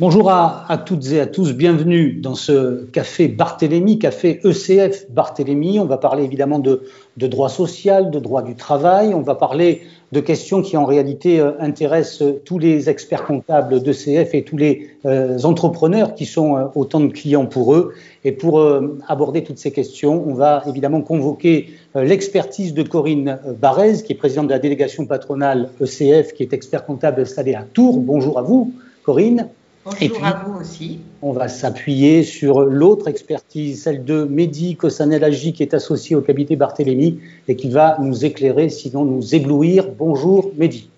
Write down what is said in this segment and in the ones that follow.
Bonjour à toutes et à tous, bienvenue dans ce café Barthélémy, café ECF Barthélémy. On va parler évidemment de droit social, de droit du travail, on va parler de questions qui en réalité intéressent tous les experts comptables d'ECF et tous les entrepreneurs qui sont autant de clients pour eux. Et pour aborder toutes ces questions, on va évidemment convoquer l'expertise de Corinne Barrez, qui est présidente de la délégation patronale ECF, qui est expert comptable installée à Tours. Bonjour à vous, Corinne. Bonjour à vous aussi. On va s'appuyer sur l'autre expertise, celle de Mehdi Kossanel-Haji, qui est associé au cabinet Barthélémy et qui va nous éclairer, sinon nous éblouir. Bonjour Mehdi.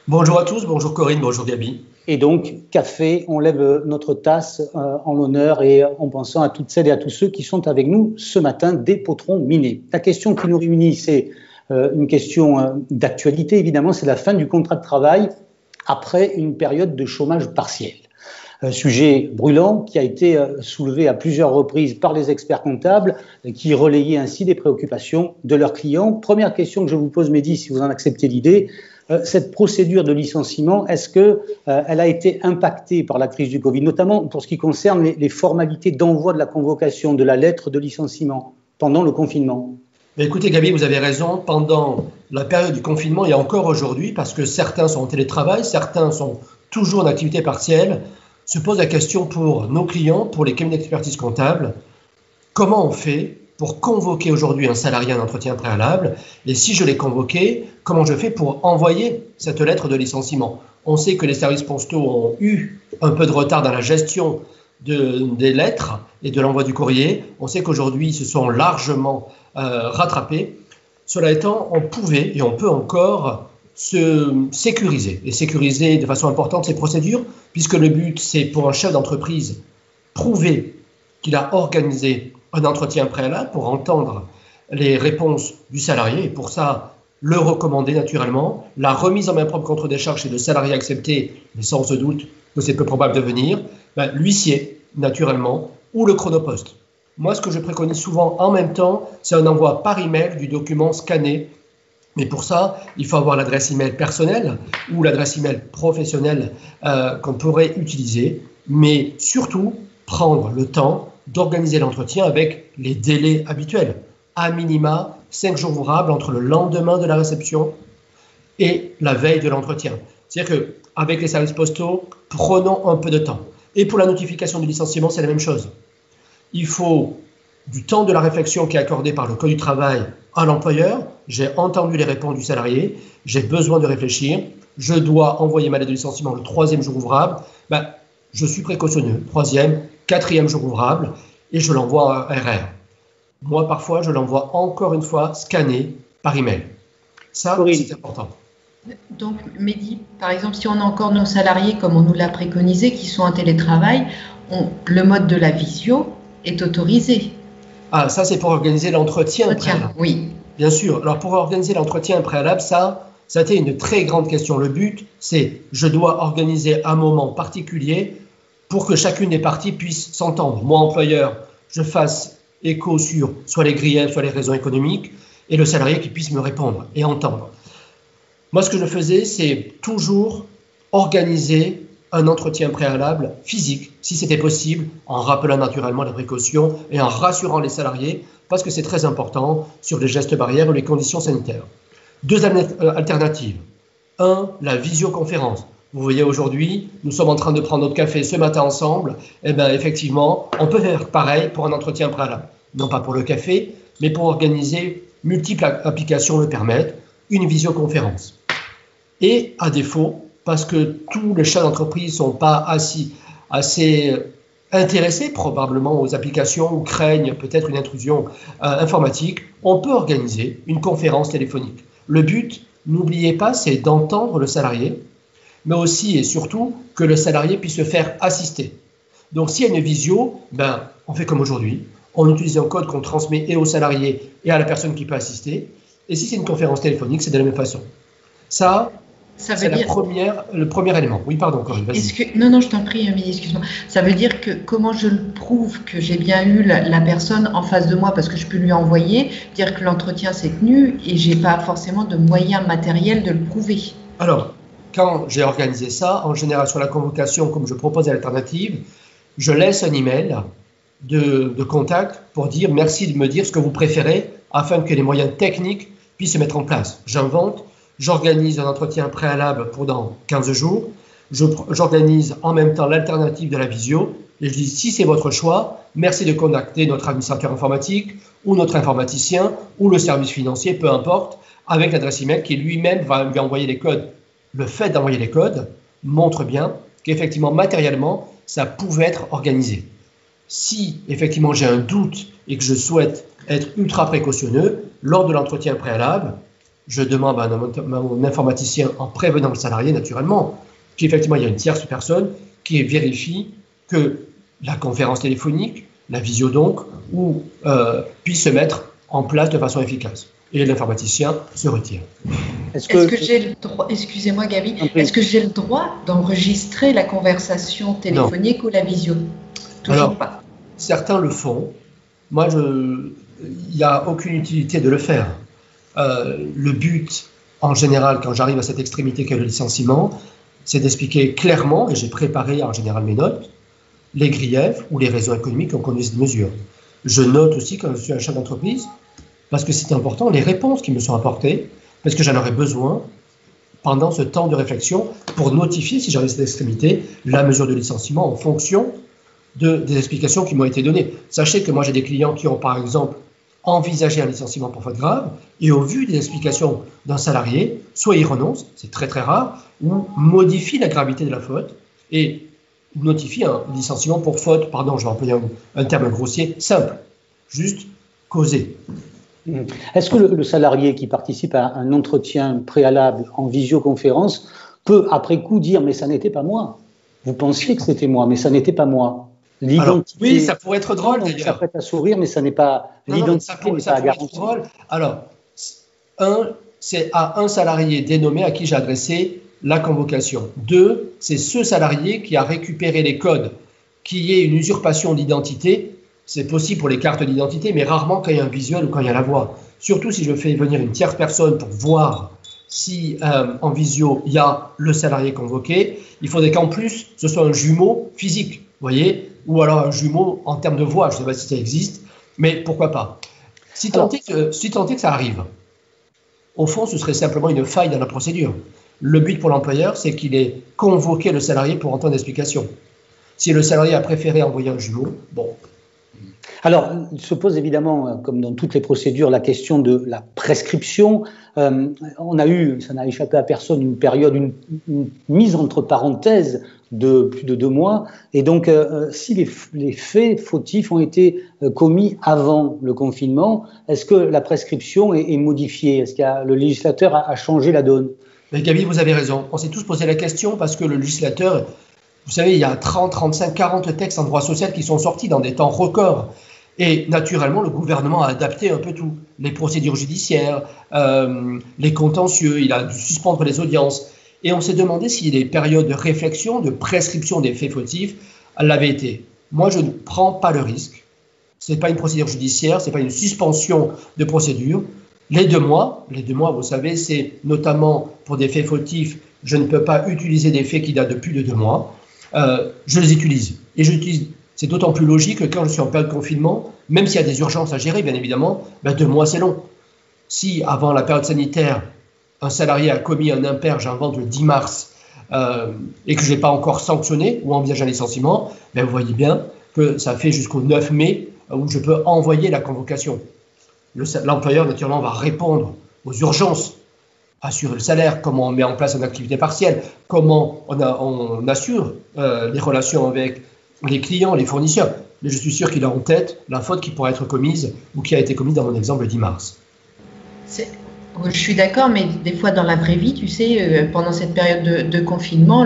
Bonjour à tous, bonjour Corinne, bonjour Gabi. Et donc, café, on lève notre tasse en l'honneur et en pensant à toutes celles et à tous ceux qui sont avec nous ce matin, des potrons minés. La question qui nous réunit, c'est une question d'actualité, évidemment, c'est la fin du contrat de travail après une période de chômage partiel. Sujet brûlant qui a été soulevé à plusieurs reprises par les experts comptables qui relayaient ainsi les préoccupations de leurs clients. Première question que je vous pose, Mehdi, si vous en acceptez l'idée, cette procédure de licenciement, est-ce qu'elle a été impactée par la crise du Covid, notamment pour ce qui concerne les formalités d'envoi de la convocation de la lettre de licenciement pendant le confinement? Écoutez Gabi, vous avez raison, pendant la période du confinement et encore aujourd'hui, parce que certains sont en télétravail, certains sont toujours en activité partielle, se pose la question pour nos clients, pour les cabinets d'expertise comptable, comment on fait pour convoquer aujourd'hui un salarié à un entretien préalable, et si je l'ai convoqué, comment je fais pour envoyer cette lettre de licenciement? On sait que les services postaux ont eu un peu de retard dans la gestion des lettres et de l'envoi du courrier. On sait qu'aujourd'hui, ils se sont largement rattrapés. Cela étant, on pouvait et on peut encore se sécuriser et sécuriser de façon importante ces procédures, puisque le but, c'est pour un chef d'entreprise prouver qu'il a organisé un entretien préalable pour entendre les réponses du salarié, et pour ça, le recommander naturellement, la remise en main propre contre des charges chez le salarié accepté, mais sans se doute que c'est peu probable de venir, l'huissier, naturellement, ou le chronoposte. Moi, ce que je préconise souvent en même temps, c'est un envoi par email du document scanné. Mais pour ça, il faut avoir l'adresse email personnelle ou l'adresse email professionnelle qu'on pourrait utiliser, mais surtout prendre le temps d'organiser l'entretien avec les délais habituels. À minima, 5 jours ouvrables entre le lendemain de la réception et la veille de l'entretien. C'est-à-dire qu'avec les services postaux, prenons un peu de temps. Et pour la notification du licenciement, c'est la même chose. Il faut du temps de la réflexion qui est accordé par le Code du travail à l'employeur. J'ai entendu les réponses du salarié, j'ai besoin de réfléchir, je dois envoyer ma lettre de licenciement le 3e jour ouvrable. Je suis précautionneux, 3e, 4e jour ouvrable, et je l'envoie à RR. Moi, parfois, je l'envoie encore une fois scanné par email. Ça, c'est important. Donc, Mehdi, par exemple, si on a encore nos salariés, comme on nous l'a préconisé, qui sont en télétravail, le mode de la visio est autorisé. Ah, ça, c'est pour organiser l'entretien préalable. Oui. Bien sûr. Alors, pour organiser l'entretien préalable, ça a été une très grande question. Le but, c'est je dois organiser un moment particulier pour que chacune des parties puisse s'entendre. Moi, employeur, je fasse écho sur soit les griefs, soit les raisons économiques, et le salarié qui puisse me répondre et entendre. Moi, ce que je faisais, c'est toujours organiser un entretien préalable physique, si c'était possible, en rappelant naturellement les précautions et en rassurant les salariés, parce que c'est très important sur les gestes barrières ou les conditions sanitaires. 2 alternatives. 1, la visioconférence. Vous voyez, aujourd'hui, nous sommes en train de prendre notre café ce matin ensemble. Eh bien, effectivement, on peut faire pareil pour un entretien préalable. Non pas pour le café, mais pour organiser, multiples applications le permettent, une visioconférence. Et à défaut, parce que tous les chefs d'entreprise ne sont pas assez intéressés probablement aux applications ou craignent peut-être une intrusion informatique, on peut organiser une conférence téléphonique. Le but, n'oubliez pas, c'est d'entendre le salarié, mais aussi et surtout que le salarié puisse se faire assister. Donc s'il y a une visio, on fait comme aujourd'hui, on utilise un code qu'on transmet et au salarié et à la personne qui peut assister, et si c'est une conférence téléphonique, c'est de la même façon. Ça c'est le premier élément. Oui, pardon, Corinne, vas-y. Non, je t'en prie, Amélie, excuse-moi. Ça veut dire que comment je le prouve que j'ai bien eu la personne en face de moi, parce que je peux lui envoyer, dire que l'entretien s'est tenu et je n'ai pas forcément de moyens matériels de le prouver. Alors, quand j'ai organisé ça, en général sur la convocation, comme je propose à l'alternative, je laisse un email de contact pour dire merci de me dire ce que vous préférez afin que les moyens techniques puissent se mettre en place. J'invente, j'organise un entretien préalable pour dans 15 jours, j'organise en même temps l'alternative de la visio et je dis si c'est votre choix, merci de contacter notre administrateur informatique ou notre informaticien ou le service financier, peu importe, avec l'adresse email qui lui-même va lui envoyer les codes. Le fait d'envoyer les codes montre bien qu'effectivement, matériellement, ça pouvait être organisé. Si effectivement j'ai un doute et que je souhaite être ultra précautionneux, lors de l'entretien préalable, je demande à mon informaticien, en prévenant le salarié naturellement, qu'effectivement il y a une tierce personne qui vérifie que la conférence téléphonique, la visio donc, puisse se mettre en place de façon efficace. Et l'informaticien se retire. Est-ce que j'ai le droit, excusez-moi Gaby, est-ce que j'ai le droit d'enregistrer la conversation téléphonique ou la visio? Toujours pas. Certains le font. Moi, il n'y a aucune utilité de le faire. Le but, en général, quand j'arrive à cette extrémité qu'est le licenciement, c'est d'expliquer clairement, et j'ai préparé en général mes notes, les griefs ou les raisons économiques qui ont conduit cette mesure. Je note aussi, quand je suis un chef d'entreprise, parce que c'est important, les réponses qui me sont apportées, parce que j'en aurais besoin pendant ce temps de réflexion pour notifier, si j'arrive à cette extrémité, la mesure de licenciement en fonction des explications qui m'ont été données. Sachez que moi, j'ai des clients qui ont, par exemple, envisagé un licenciement pour faute grave, et au vu des explications d'un salarié, soit il renonce, c'est très très rare, ou modifie la gravité de la faute, et notifie un licenciement pour faute, pardon, je vais employer un terme grossier, simple, juste causé. Est-ce que le salarié qui participe à un entretien préalable en visioconférence peut, après coup, dire « mais ça n'était pas moi ». Vous pensiez que c'était moi, mais ça n'était pas moi. L'identité. Oui, ça pourrait être drôle d'ailleurs. Ça prête à sourire, mais ça n'est pas l'identité, n'est pas à garantir. Alors, c'est à un salarié dénommé à qui j'ai adressé la convocation. 2, c'est ce salarié qui a récupéré les codes, qu'il y ait une usurpation d'identité. C'est possible pour les cartes d'identité, mais rarement quand il y a un visuel ou quand il y a la voix. Surtout si je fais venir une tierce personne pour voir si en visio il y a le salarié convoqué. Il faudrait qu'en plus ce soit un jumeau physique, vous voyez, ou alors un jumeau en termes de voix. Je ne sais pas si ça existe, mais pourquoi pas. Si tant est que ça arrive, au fond, ce serait simplement une faille dans la procédure. Le but pour l'employeur, c'est qu'il ait convoqué le salarié pour entendre l'explication. Si le salarié a préféré envoyer un jumeau, bon. Alors, il se pose évidemment, comme dans toutes les procédures, la question de la prescription. On a eu, ça n'a échappé à personne, une période, une mise entre parenthèses de plus de 2 mois. Et donc, si les faits fautifs ont été commis avant le confinement, est-ce que la prescription est modifiée? Est-ce que le législateur a changé la donne? Mais Gaby, vous avez raison. On s'est tous posé la question parce que le législateur, vous savez, il y a 30, 35, 40 textes en droit social qui sont sortis dans des temps records. Et naturellement, le gouvernement a adapté un peu tout. Les procédures judiciaires, les contentieux, il a dû suspendre les audiences. Et on s'est demandé si les périodes de réflexion, de prescription des faits fautifs, l'avaient été. Moi, je ne prends pas le risque. Ce n'est pas une procédure judiciaire, ce n'est pas une suspension de procédure. Les 2 mois, vous savez, c'est notamment pour des faits fautifs, je ne peux pas utiliser des faits qui datent de plus de 2 mois. Je les utilise. Et c'est d'autant plus logique que quand je suis en période de confinement, même s'il y a des urgences à gérer, bien évidemment, 2 mois c'est long. Si avant la période sanitaire, un salarié a commis un impair, j'invente le 10 mars, et que je n'ai pas encore sanctionné ou envisagé un licenciement, vous voyez bien que ça fait jusqu'au 9 mai où je peux envoyer la convocation. L'employeur, naturellement, va répondre aux urgences, assurer le salaire, comment on met en place une activité partielle, comment on assure les relations avec les clients, les fournisseurs. Mais je suis sûr qu'il a en tête la faute qui pourrait être commise ou qui a été commise dans mon exemple le 10 mars. Je suis d'accord, mais des fois dans la vraie vie, tu sais, pendant cette période de confinement,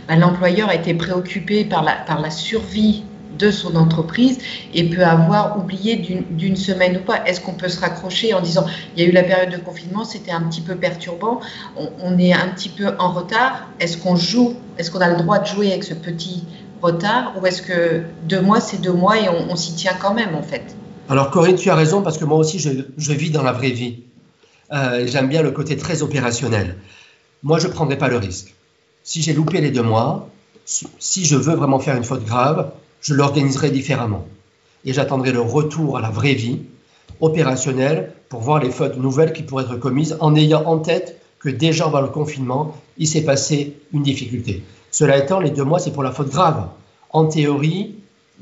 l'employeur a été préoccupé par la survie de son entreprise et peut avoir oublié d'une semaine ou pas. Est-ce qu'on peut se raccrocher en disant il y a eu la période de confinement, c'était un petit peu perturbant, on est un petit peu en retard, est-ce qu'on a le droit de jouer avec ce petit retard ou est-ce que 2 mois c'est 2 mois et on s'y tient quand même en fait? Alors Corinne, tu as raison parce que moi aussi je vis dans la vraie vie. J'aime bien le côté très opérationnel. moi, je ne prendrai pas le risque. Si j'ai loupé les 2 mois, si je veux vraiment faire une faute grave, je l'organiserai différemment. Et j'attendrai le retour à la vraie vie opérationnelle pour voir les fautes nouvelles qui pourraient être commises en ayant en tête que déjà avant le confinement, il s'est passé une difficulté. Cela étant, les 2 mois, c'est pour la faute grave. En théorie,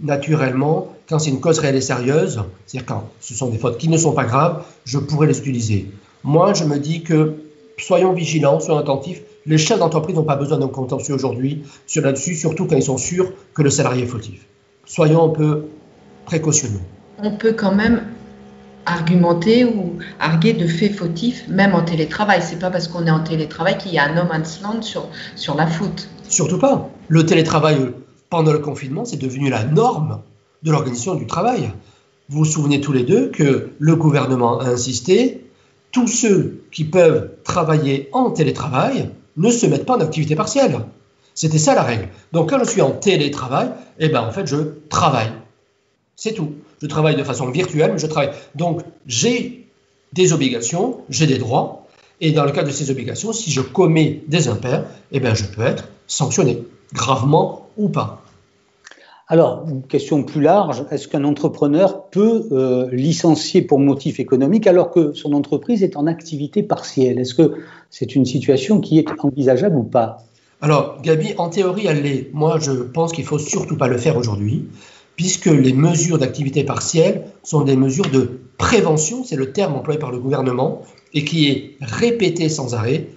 naturellement, quand c'est une cause réelle et sérieuse, c'est-à-dire quand ce sont des fautes qui ne sont pas graves, je pourrais les utiliser. Moi, je me dis que soyons vigilants, soyons attentifs. Les chefs d'entreprise n'ont pas besoin d'un contentieux aujourd'hui là-dessus, surtout quand ils sont sûrs que le salarié est fautif. Soyons un peu précautionneux. On peut quand même argumenter ou arguer de faits fautifs, même en télétravail. C'est pas parce qu'on est en télétravail qu'il y a un no man's land sur la faute. Surtout pas. Le télétravail pendant le confinement, c'est devenu la norme de l'organisation du travail. Vous vous souvenez tous les deux que le gouvernement a insisté, tous ceux qui peuvent travailler en télétravail ne se mettent pas en activité partielle. C'était ça la règle. Donc quand je suis en télétravail, en fait je travaille. C'est tout. Je travaille de façon virtuelle, mais je travaille. Donc j'ai des obligations, j'ai des droits, et dans le cadre de ces obligations, si je commets des impairs, je peux être sanctionné, gravement ou pas. Alors, une question plus large, est-ce qu'un entrepreneur peut licencier pour motif économique alors que son entreprise est en activité partielle? Est-ce que c'est une situation qui est envisageable ou pas? Alors, Gabi, en théorie, elle l'est. Moi, je pense qu'il ne faut surtout pas le faire aujourd'hui, puisque les mesures d'activité partielle sont des mesures de prévention, c'est le terme employé par le gouvernement, et qui est répété sans arrêt,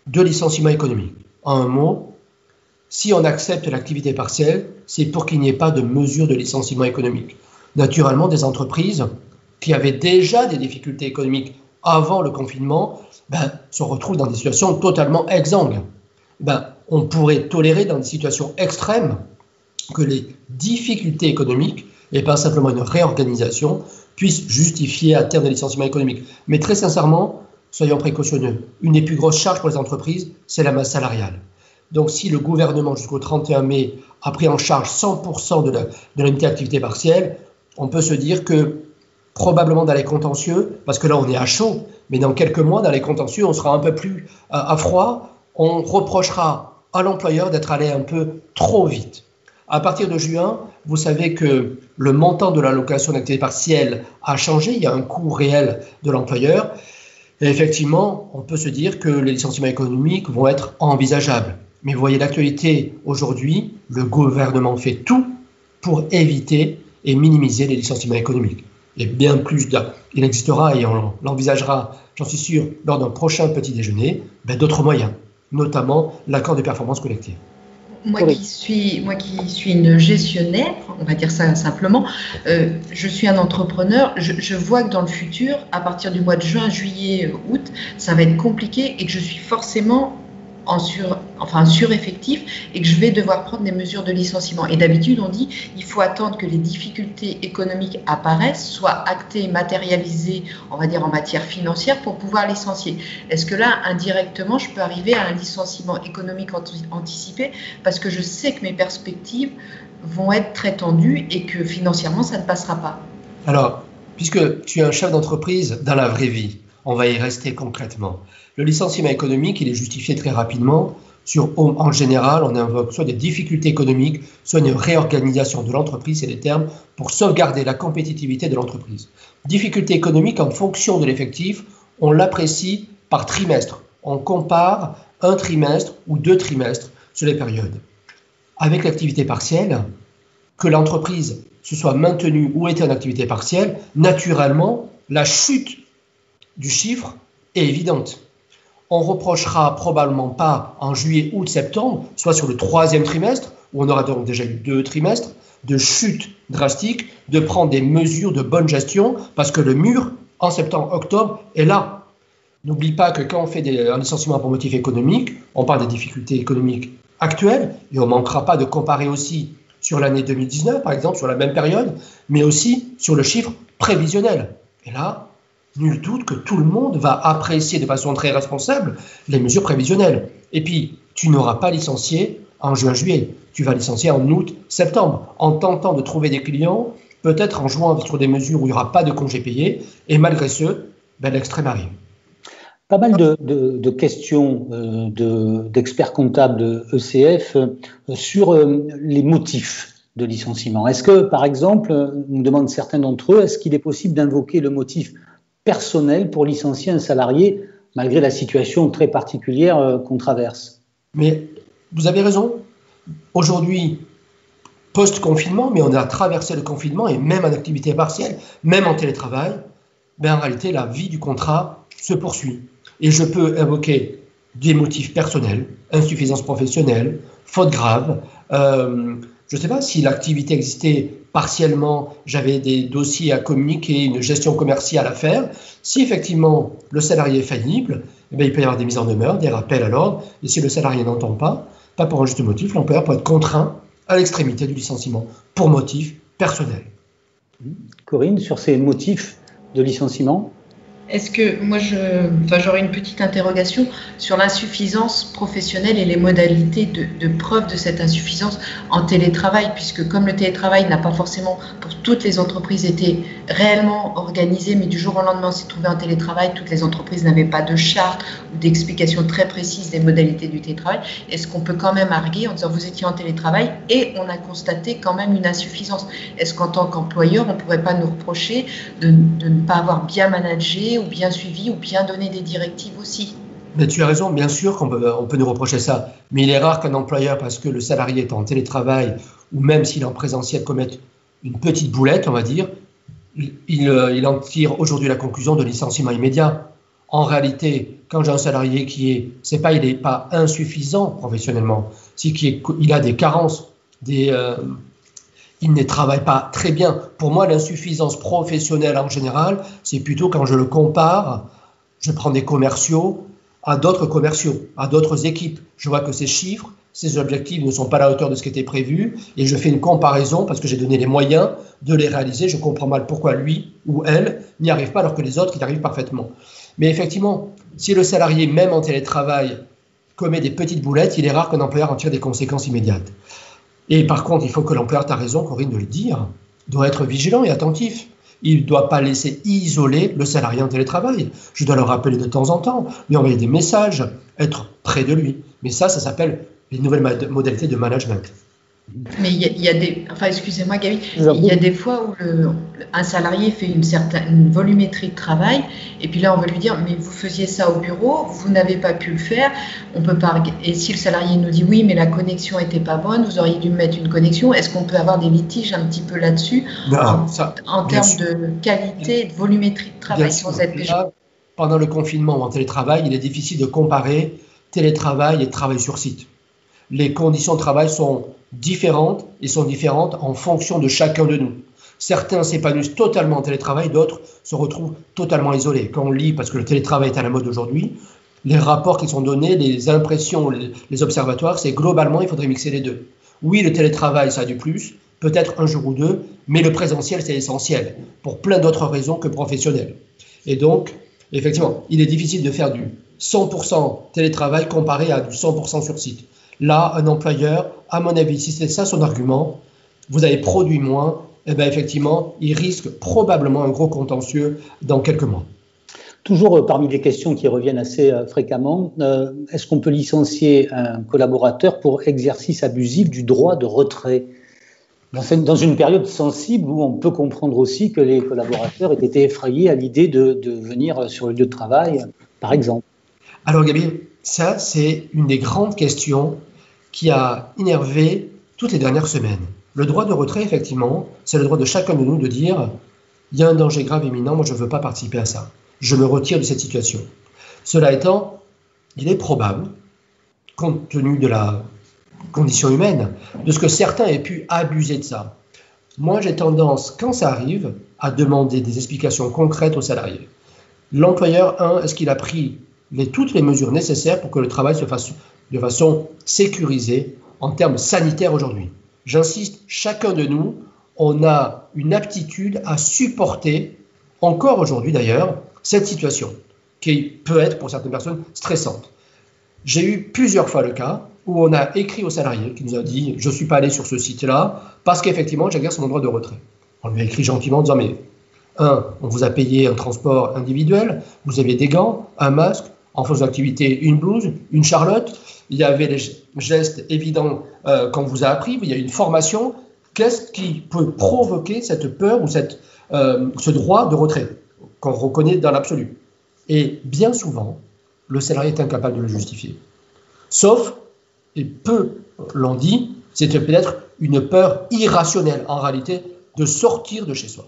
de licenciement économique. En un mot, si on accepte l'activité partielle, c'est pour qu'il n'y ait pas de mesure de licenciement économique. Naturellement, des entreprises qui avaient déjà des difficultés économiques avant le confinement se retrouvent dans des situations totalement exsangues. On pourrait tolérer dans des situations extrêmes que les difficultés économiques, et pas simplement une réorganisation, puissent justifier à terme des licenciements économiques. Mais très sincèrement, soyons précautionneux. Une des plus grosses charges pour les entreprises, c'est la masse salariale. Donc si le gouvernement, jusqu'au 31 mai, a pris en charge 100% de l'unité d'activité partielle, on peut se dire que probablement dans les contentieux, parce que là on est à chaud, mais dans quelques mois, dans les contentieux, on sera un peu plus à froid, on reprochera à l'employeur d'être allé un peu trop vite. À partir de juin, vous savez que le montant de l'allocation d'activité partielle a changé, il y a un coût réel de l'employeur, et effectivement, on peut se dire que les licenciements économiques vont être envisageables. Mais vous voyez l'actualité aujourd'hui, le gouvernement fait tout pour éviter et minimiser les licenciements économiques. Et bien plus, il existera et on l'envisagera, j'en suis sûr, lors d'un prochain petit déjeuner, d'autres moyens, notamment l'accord de performance collective. Moi qui suis une gestionnaire, on va dire ça simplement, je suis un entrepreneur, je vois que dans le futur, à partir du mois de juin, juillet, août, ça va être compliqué et que je suis forcément sureffectif et que je vais devoir prendre des mesures de licenciement. Et d'habitude, on dit il faut attendre que les difficultés économiques apparaissent, soient actées, matérialisées, on va dire en matière financière, pour pouvoir licencier. Est-ce que là, indirectement, je peux arriver à un licenciement économique anticipé parce que je sais que mes perspectives vont être très tendues et que financièrement, ça ne passera pas? Alors, puisque tu es un chef d'entreprise dans la vraie vie, on va y rester concrètement. Le licenciement économique, il est justifié très rapidement. En général, on invoque soit des difficultés économiques, soit une réorganisation de l'entreprise, c'est les termes, pour sauvegarder la compétitivité de l'entreprise. Difficulté économique, en fonction de l'effectif, on l'apprécie par trimestre. On compare un trimestre ou 2 trimestres sur les périodes. Avec l'activité partielle, que l'entreprise se soit maintenue ou était en activité partielle, naturellement, la chute du chiffre est évidente. On ne reprochera probablement pas en juillet, août, septembre, soit sur le 3e trimestre, où on aura donc déjà eu 2 trimestres, de chute drastique, de prendre des mesures de bonne gestion, parce que le mur, en septembre, octobre, est là. N'oublie pas que quand on fait un licenciement pour motif économique, on parle des difficultés économiques actuelles, et on ne manquera pas de comparer aussi sur l'année 2019, par exemple, sur la même période, mais aussi sur le chiffre prévisionnel. Et là, nul doute que tout le monde va apprécier de façon très responsable les mesures prévisionnelles. Et puis, tu n'auras pas licencié en juin-juillet, tu vas licencier en août-septembre, en tentant de trouver des clients, peut-être en jouant sur des mesures où il n'y aura pas de congés payés, et malgré ce, l'extrême arrive. Pas mal de questions d'experts comptables de ECF sur les motifs de licenciement. Est-ce que, par exemple, nous demandent certains d'entre eux, est-ce qu'il est possible d'invoquer le motif personnel pour licencier un salarié malgré la situation très particulière qu'on traverse? Mais vous avez raison. Aujourd'hui, post-confinement, mais on a traversé le confinement et même en activité partielle, même en télétravail, ben en réalité, la vie du contrat se poursuit. Et je peux invoquer des motifs personnels, insuffisance professionnelle, faute grave. Je ne sais pas si l'activité existait partiellement, j'avais des dossiers à communiquer, une gestion commerciale à faire. Si effectivement le salarié est faillible, eh bien, il peut y avoir des mises en demeure, des rappels à l'ordre. Et si le salarié n'entend pas pour un juste motif, l'employeur peut être contraint à l'extrémité du licenciement pour motif personnel. Corinne, sur ces motifs de licenciement? Est-ce que moi, j'aurais une petite interrogation sur l'insuffisance professionnelle et les modalités de preuve de cette insuffisance en télétravail, puisque comme le télétravail n'a pas forcément pour toutes les entreprises été réellement organisé, mais du jour au lendemain on s'est trouvé en télétravail, toutes les entreprises n'avaient pas de charte ou d'explication très précise des modalités du télétravail. Est-ce qu'on peut quand même arguer en disant vous étiez en télétravail et on a constaté quand même une insuffisance? Est-ce qu'en tant qu'employeur, on ne pourrait pas nous reprocher de ne pas avoir bien managé ou bien suivi, ou bien donner des directives aussi? Mais tu as raison, bien sûr qu'on peut nous reprocher ça. Mais il est rare qu'un employeur, parce que le salarié est en télétravail, ou même s'il est en présentiel, commette une petite boulette, on va dire, il en tire aujourd'hui la conclusion de licenciement immédiat. En réalité, quand j'ai un salarié il n'est pas insuffisant professionnellement, c'est qu'il a des carences, il ne travaille pas très bien. Pour moi, l'insuffisance professionnelle en général, c'est plutôt quand je le compare, je prends des commerciaux à d'autres commerciaux, à d'autres équipes. Je vois que ces chiffres, ces objectifs ne sont pas à la hauteur de ce qui était prévu et je fais une comparaison parce que j'ai donné les moyens de les réaliser. Je comprends mal pourquoi lui ou elle n'y arrive pas alors que les autres y arrivent parfaitement. Mais effectivement, si le salarié, même en télétravail, commet des petites boulettes, il est rare qu'un employeur en tire des conséquences immédiates. Et par contre, il faut que l'employeur, tu as raison, Corinne, de le dire, doit être vigilant et attentif. Il ne doit pas laisser isoler le salarié en télétravail. Je dois le rappeler de temps en temps, lui envoyer des messages, être près de lui. Mais ça s'appelle les nouvelles modalités de management. Mais il y a des... Enfin, excusez-moi, Gaby. Il y a des fois où un salarié fait une volumétrie de travail, et puis là, on va lui dire, mais vous faisiez ça au bureau, vous n'avez pas pu le faire, on peut pas... Et si le salarié nous dit, oui, mais la connexion n'était pas bonne, vous auriez dû mettre une connexion, est-ce qu'on peut avoir des litiges un petit peu là-dessus, en termes de qualité et de volumétrie de travail sans être péjoratif? Pendant le confinement ou en télétravail, il est difficile de comparer télétravail et travail sur site. Les conditions de travail sont différentes et sont différentes en fonction de chacun de nous. Certains s'épanouissent totalement en télétravail, d'autres se retrouvent totalement isolés. Quand on lit, parce que le télétravail est à la mode aujourd'hui, les rapports qui sont donnés, les impressions, les observatoires, c'est globalement, il faudrait mixer les deux. Oui, le télétravail, ça a du plus, peut-être un jour ou deux, mais le présentiel, c'est essentiel, pour plein d'autres raisons que professionnelles. Et donc, effectivement, il est difficile de faire du 100% télétravail comparé à du 100% sur site. Là, un employeur, à mon avis, si c'est ça son argument, vous avez produit moins, eh bien effectivement, il risque probablement un gros contentieux dans quelques mois. Toujours parmi les questions qui reviennent assez fréquemment, est-ce qu'on peut licencier un collaborateur pour exercice abusif du droit de retrait dans une période sensible où on peut comprendre aussi que les collaborateurs aient été effrayés à l'idée de venir sur le lieu de travail, par exemple? Alors Gaby, ça c'est une des grandes questions qui a énervé toutes les dernières semaines. Le droit de retrait, effectivement, c'est le droit de chacun de nous de dire « il y a un danger grave imminent, moi je ne veux pas participer à ça. Je me retire de cette situation. » Cela étant, il est probable, compte tenu de la condition humaine, de ce que certains aient pu abuser de ça. Moi j'ai tendance, quand ça arrive, à demander des explications concrètes aux salariés. L'employeur, est-ce qu'il a pris toutes les mesures nécessaires pour que le travail se fasse de façon sécurisée en termes sanitaires aujourd'hui. J'insiste, chacun de nous, on a une aptitude à supporter, encore aujourd'hui d'ailleurs, cette situation, qui peut être pour certaines personnes stressante. J'ai eu plusieurs fois le cas où on a écrit au salarié qui nous a dit « je ne suis pas allé sur ce site-là parce qu'effectivement j'exerce mon droit de retrait ». On lui a écrit gentiment en disant « mais on vous a payé un transport individuel, vous aviez des gants, un masque, en faisant d'activité une blouse, une charlotte. Il y avait les gestes évidents qu'on vous a appris. Il y a une formation. Qu'est-ce qui peut provoquer cette peur ou ce droit de retrait qu'on reconnaît dans l'absolu? Et bien souvent, le salarié est incapable de le justifier. Sauf, et peu l'ont dit, c'était peut-être une peur irrationnelle en réalité de sortir de chez soi.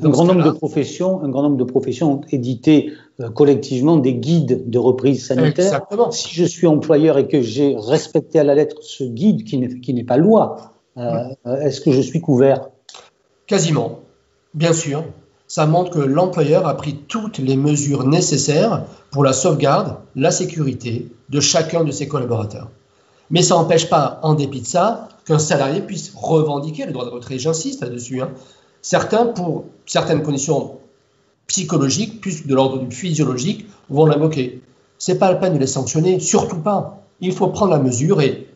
Un grand nombre de professions ont édité collectivement des guides de reprise sanitaire. Exactement. Si je suis employeur et que j'ai respecté à la lettre ce guide qui n'est pas loi, est-ce que je suis couvert? Quasiment, bien sûr. Ça montre que l'employeur a pris toutes les mesures nécessaires pour la sauvegarde, la sécurité de chacun de ses collaborateurs. Mais ça n'empêche pas, en dépit de ça, qu'un salarié puisse revendiquer le droit de retrait. J'insiste là-dessus. Certains, pour certaines conditions psychologiques, plus de l'ordre du physiologique, vont l'invoquer. Ce n'est pas la peine de les sanctionner, surtout pas. Il faut prendre la mesure et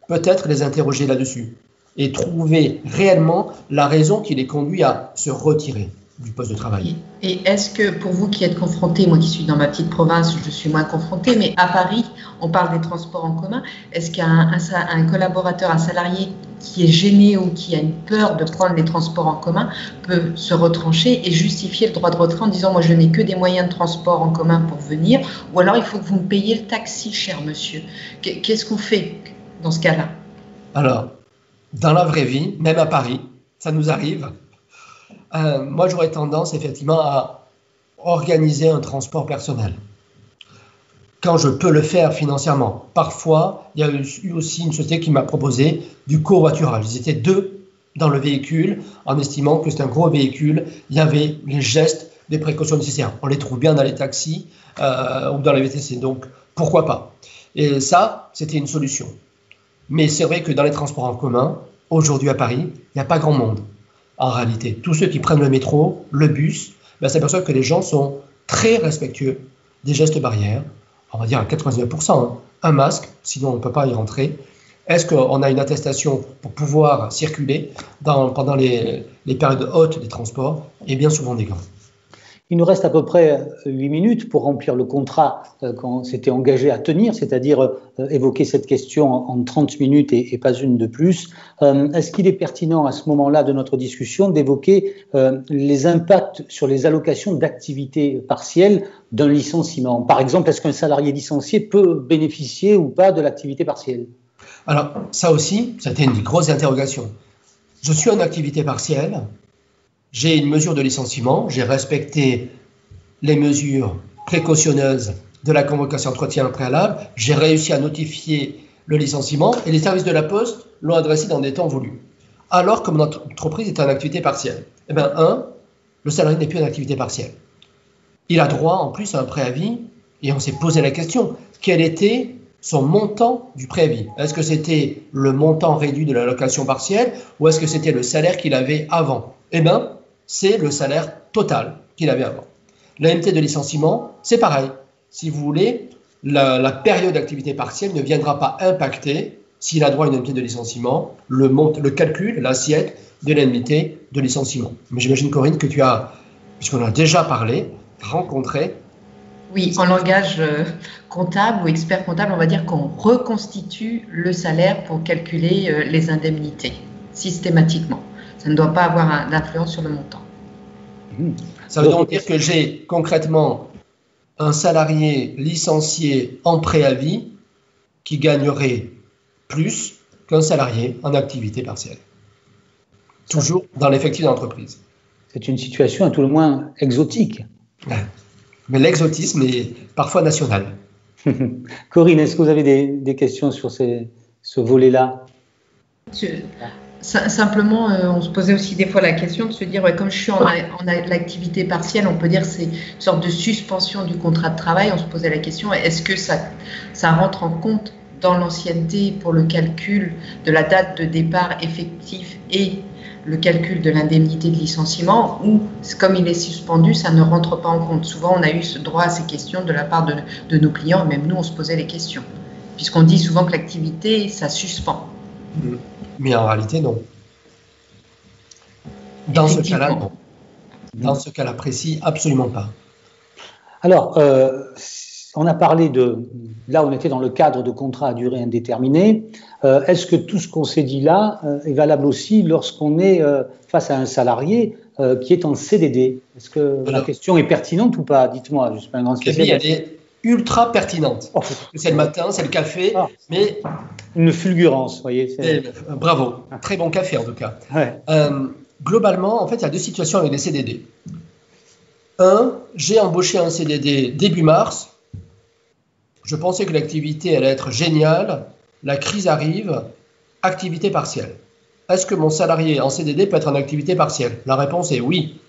peut-être les interroger là-dessus et trouver réellement la raison qui les conduit à se retirer du poste de travail. Et est-ce que pour vous qui êtes confrontés, moi qui suis dans ma petite province, je suis moins confrontée, mais à Paris, on parle des transports en commun, est-ce qu'un collaborateur, un salarié qui est gêné ou qui a une peur de prendre les transports en commun peut se retrancher et justifier le droit de retrait en disant « moi je n'ai que des moyens de transport en commun pour venir » ou alors il faut que vous me payiez le taxi, cher monsieur. Qu'est-ce qu'on fait dans ce cas-là? Alors, dans la vraie vie, même à Paris, ça nous arrive. Moi, j'aurais tendance effectivement à organiser un transport personnel. Quand je peux le faire financièrement. Parfois, il y a eu aussi une société qui m'a proposé du covoiturage. Ils étaient deux dans le véhicule, en estimant que c'est un gros véhicule. Il y avait les gestes, les précautions nécessaires. On les trouve bien dans les taxis ou dans les VTC. Donc, pourquoi pas? Et ça, c'était une solution. Mais c'est vrai que dans les transports en commun, aujourd'hui à Paris, il n'y a pas grand monde. En réalité, tous ceux qui prennent le métro, le bus, s'aperçoivent que les gens sont très respectueux des gestes barrières, on va dire à 99%, un masque, sinon on ne peut pas y rentrer. Est-ce qu'on a une attestation pour pouvoir circuler pendant les périodes hautes des transports? Et bien souvent des gants. Il nous reste à peu près 8 minutes pour remplir le contrat qu'on s'était engagé à tenir, c'est-à-dire évoquer cette question en 30 minutes et pas une de plus. Est-ce qu'il est pertinent à ce moment-là de notre discussion d'évoquer les impacts sur les allocations d'activité partielle d'un licenciement? Par exemple, est-ce qu'un salarié licencié peut bénéficier ou pas de l'activité partielle? Alors, ça aussi, c'était une grosse interrogation. Je suis en activité partielle. J'ai une mesure de licenciement, j'ai respecté les mesures précautionneuses de la convocation d'entretien préalable, j'ai réussi à notifier le licenciement et les services de la Poste l'ont adressé dans des temps voulus. Alors que mon entreprise est en activité partielle. Eh bien, le salarié n'est plus en activité partielle. Il a droit en plus à un préavis et on s'est posé la question, quel était son montant du préavis? Est-ce que c'était le montant réduit de l'allocation partielle ou est-ce que c'était le salaire qu'il avait avant? Eh bien, c'est le salaire total qu'il avait avant. L'indemnité de licenciement, c'est pareil. Si vous voulez, la période d'activité partielle ne viendra pas impacter, s'il a droit à une indemnité de licenciement, le calcul, l'assiette de l'indemnité de licenciement. Mais j'imagine, Corinne, que tu as, puisqu'on a déjà parlé, rencontré. Oui, en langage comptable ou expert comptable, on va dire qu'on reconstitue le salaire pour calculer les indemnités, systématiquement. Ça ne doit pas avoir d'influence sur le montant. Ça veut donc dire que j'ai concrètement un salarié licencié en préavis qui gagnerait plus qu'un salarié en activité partielle. Toujours dans l'effectif de l'entreprise. C'est une situation à tout le moins exotique. Mais l'exotisme est parfois national. Corinne, est-ce que vous avez des questions sur ce volet-là? Simplement, on se posait aussi des fois la question de se dire, comme je suis en l'activité partielle, on peut dire que c'est une sorte de suspension du contrat de travail. On se posait la question, est-ce que ça rentre en compte dans l'ancienneté pour le calcul de la date de départ effectif et le calcul de l'indemnité de licenciement, ou comme il est suspendu, ça ne rentre pas en compte? Souvent, on a eu ce droit à ces questions de la part de nos clients, même nous, on se posait les questions, puisqu'on dit souvent que l'activité, ça suspend. Mais en réalité, non. Dans ce cas-là, non. Dans ce cas-là précis, absolument pas. Alors, on a parlé là on était dans le cadre de contrats à durée indéterminée. Est-ce que tout ce qu'on s'est dit là est valable aussi lorsqu'on est face à un salarié qui est en CDD? Est-ce que la question est pertinente ou pas? Dites-moi, je suis pas un grand spécialiste. Elle est ultra pertinente. C'est le matin, c'est le café, mais... Une fulgurance, vous voyez. Bravo, très bon café en tout cas. Ouais. Globalement, en fait, il y a deux situations avec les CDD. J'ai embauché un CDD début mars. Je pensais que l'activité allait être géniale. La crise arrive, activité partielle. Est-ce que mon salarié en CDD peut être en activité partielle? La réponse est oui.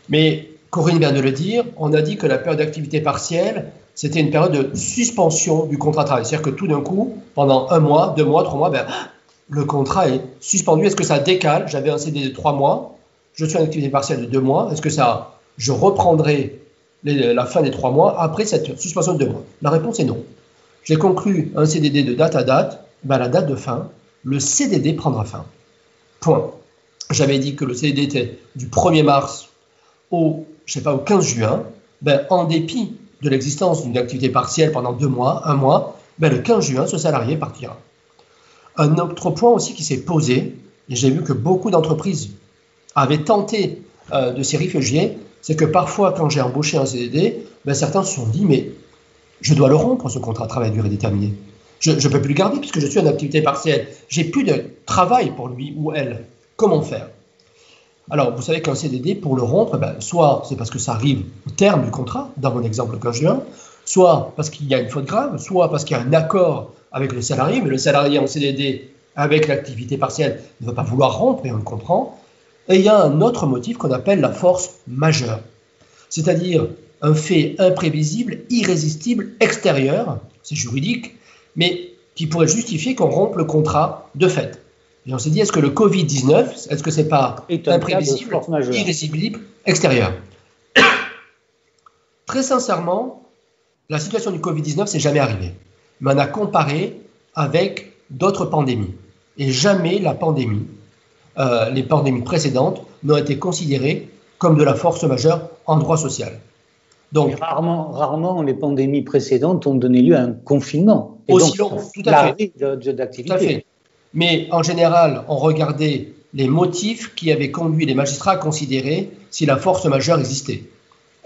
Mais Corinne vient de le dire, on a dit que la période d'activité partielle, c'était une période de suspension du contrat de travail. C'est-à-dire que tout d'un coup, pendant 1 mois, 2 mois, 3 mois, le contrat est suspendu. Est-ce que ça décale? J'avais un CDD de 3 mois, je suis en activité partielle de 2 mois. Est-ce que je reprendrai la fin des 3 mois après cette suspension de 2 mois? La réponse est non. J'ai conclu un CDD de date à date. La date de fin, le CDD prendra fin. Point. J'avais dit que le CDD était du 1er mars au 15 juin. En dépit de l'existence d'une activité partielle pendant 2 mois, 1 mois, le 15 juin, ce salarié partira. Un autre point aussi qui s'est posé, et j'ai vu que beaucoup d'entreprises avaient tenté de s'y réfugier, c'est que parfois, quand j'ai embauché un CDD, certains se sont dit, mais je dois le rompre, ce contrat de travail à durée déterminée. Je ne peux plus le garder puisque je suis en activité partielle. J'ai plus de travail pour lui ou elle. Comment faire? Alors, vous savez qu'un CDD, pour le rompre, soit c'est parce que ça arrive au terme du contrat, dans mon exemple le 15 juin, soit parce qu'il y a une faute grave, soit parce qu'il y a un accord avec le salarié, mais le salarié en CDD avec l'activité partielle ne va pas vouloir rompre, et on le comprend. Et il y a un autre motif qu'on appelle la force majeure, c'est-à-dire un fait imprévisible, irrésistible, extérieur, c'est juridique, mais qui pourrait justifier qu'on rompe le contrat de fait. Et on s'est dit, est-ce que le Covid-19, est-ce que c'est pas imprévisible, irrésistible, extérieur? Très sincèrement, la situation du Covid-19, c'est jamais arrivé. Mais on a comparé avec d'autres pandémies. Et jamais les pandémies précédentes n'ont été considérées comme de la force majeure en droit social. Donc, rarement les pandémies précédentes ont donné lieu à un confinement. Et aussi donc, long, tout à fait. D'activité. Tout à fait. Mais en général, on regardait les motifs qui avaient conduit les magistrats à considérer si la force majeure existait.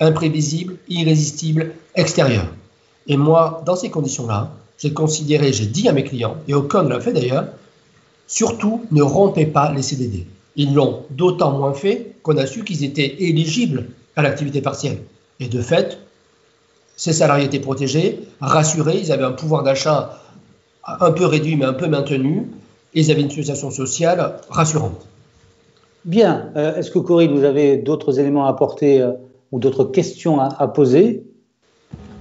Imprévisible, irrésistible, extérieure. Et moi, dans ces conditions-là, j'ai dit à mes clients, et aucun ne l'a fait d'ailleurs, surtout ne rompez pas les CDD. Ils l'ont d'autant moins fait qu'on a su qu'ils étaient éligibles à l'activité partielle. Et de fait, ces salariés étaient protégés, rassurés, ils avaient un pouvoir d'achat un peu réduit mais un peu maintenu, et ils avaient une situation sociale rassurante. Bien. Est-ce que Corinne, vous avez d'autres éléments à apporter ou d'autres questions à poser?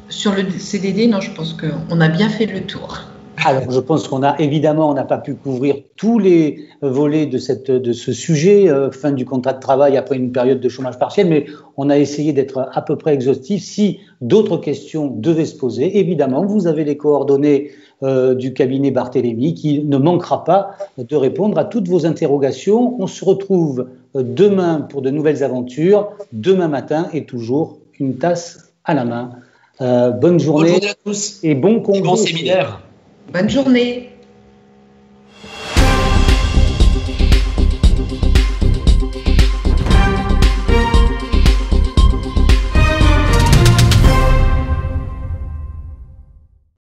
Sur le CDD, non, je pense qu'on a bien fait le tour. Alors, je pense on n'a pas pu couvrir tous les volets de ce sujet, fin du contrat de travail après une période de chômage partiel, mais on a essayé d'être à peu près exhaustif. Si d'autres questions devaient se poser, évidemment, vous avez les coordonnées du cabinet Barthélémy qui ne manquera pas de répondre à toutes vos interrogations. On se retrouve demain pour de nouvelles aventures, demain matin et toujours une tasse à la main. Bonne journée à tous et bon congrès. Et bon séminaire. Bonne journée.